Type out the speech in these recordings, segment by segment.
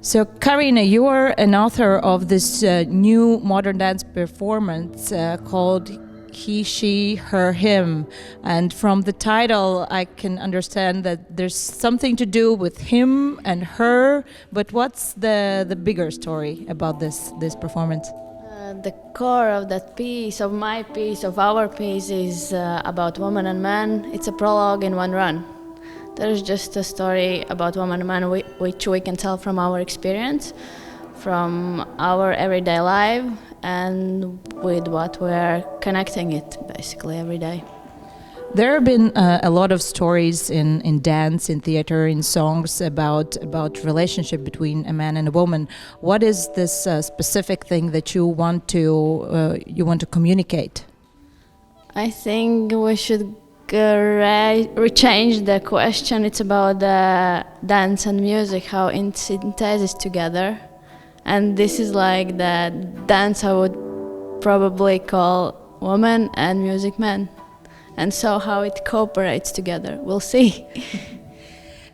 So, Karīna, you are an author of this new modern dance performance called He, She, Her, Him. And from the title, I can understand that there's something to do with him and her. But what's the bigger story about this performance? The core of that piece, of my piece, of our piece, is about woman and man. It's a prologue in one run. There's just a story about woman and man which we can tell from our experience, from our everyday life, and with what we're connecting it basically every day. There have been a lot of stories in dance, in theater, in songs about relationship between a man and a woman. What is this specific thing that you want to communicate? I think we should rechange the question. It's about the dance and music, how it synthesis together, and this is like the dance I would probably call woman and music man. And so how it cooperates together, we'll see.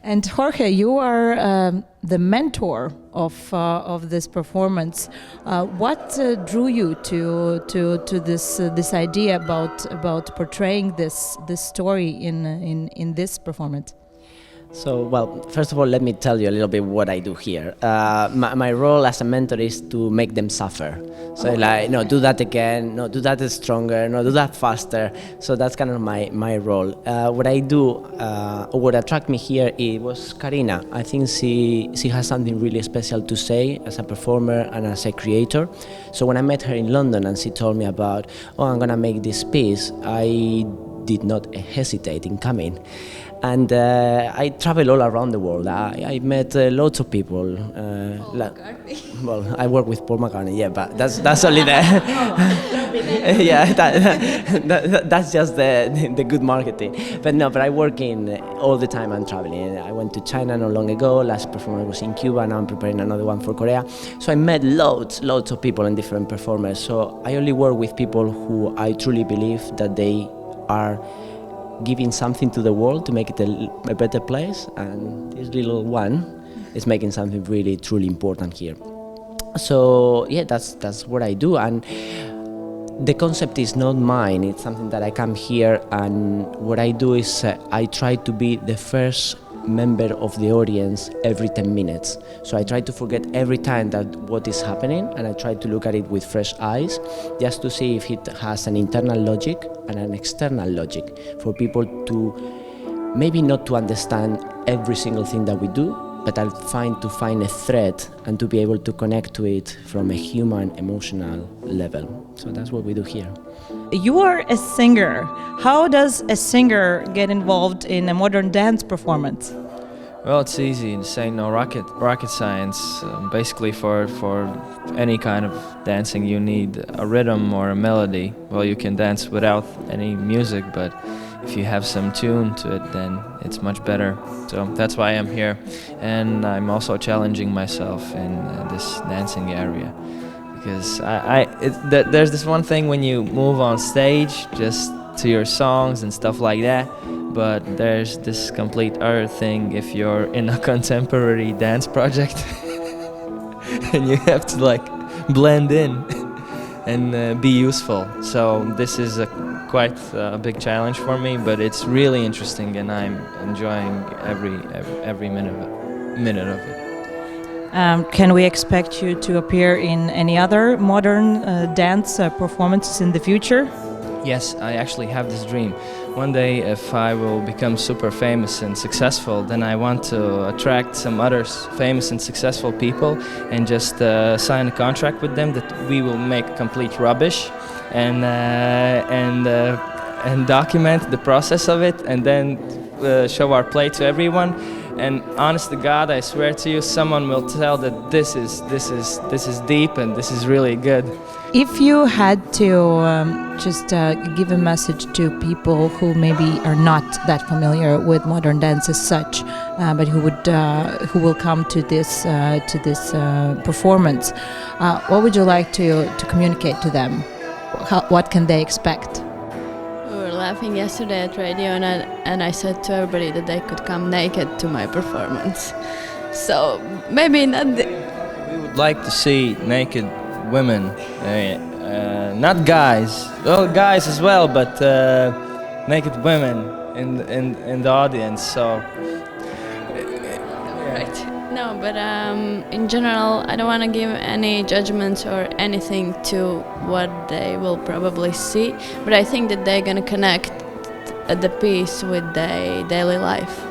And Jorge, you are the mentor of this performance. What drew you to this idea about portraying this story in this performance? So, well, first of all, let me tell you a little bit what I do here. My role as a mentor is to make them suffer. So, like, no, do that again, no, do that stronger, no, do that faster. So that's kind of my role. What I do, what attracted me here, it was Karīna. I think she has something really special to say as a performer and as a creator. So when I met her in London and she told me about, oh, I'm gonna make this piece, I did not hesitate in coming. And I travel all around the world. I met lots of people. Well, I work with Paul McCartney, yeah, but that's only the yeah, that's just the good marketing. But no, but I work in all the time. I'm traveling. I went to China not long ago. Last performance was in Cuba. Now I'm preparing another one for Korea. So I met loads of people and different performers. So I only work with people who I truly believe that they are giving something to the world to make it a better place, and this little one is making something really truly important here. So yeah, that's what I do, and the concept is not mine. It's something that I come here, and what I do is I try to be the first member of the audience every 10 minutes. So I try to forget every time that what is happening, and I try to look at it with fresh eyes, just to see if it has an internal logic and an external logic, for people to maybe not to understand every single thing that we do, but I'll to find a thread and to be able to connect to it from a human, emotional level. So that's what we do here. You are a singer. How does a singer get involved in a modern dance performance? Well, it's easy. This ain't no rocket science. Basically, for any kind of dancing, you need a rhythm or a melody. Well, you can dance without any music, but if you have some tune to it, then it's much better. So that's why I'm here, and I'm also challenging myself in this dancing area. Because there's this one thing when you move on stage just to your songs and stuff like that, but there's this complete other thing if you're in a contemporary dance project and you have to like blend in and be useful. So this is quite a big challenge for me, but it's really interesting and I'm enjoying every minute of it. Can we expect you to appear in any other modern dance performances in the future? Yes, I actually have this dream. One day, if I will become super famous and successful, then I want to attract some other famous and successful people and just sign a contract with them that we will make complete rubbish and document the process of it and then show our play to everyone. And honest to God, I swear to you, someone will tell that this is deep and this is really good. If you had to just give a message to people who maybe are not that familiar with modern dance as such, but who will come to this performance, what would you like to communicate to them? What can they expect? We were laughing yesterday at radio, and I said to everybody that they could come naked to my performance. So maybe not would like to see naked women, not guys. Well, guys as well, but naked women in the audience. So. Right. No, but in general, I don't want to give any judgments or anything to what they will probably see, but I think that they're gonna connect the piece with their daily life.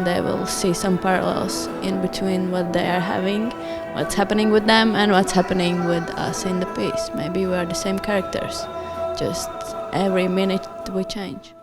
They will see some parallels in between what they are having, what's happening with them, and what's happening with us in the piece. Maybe we are the same characters, just every minute we change.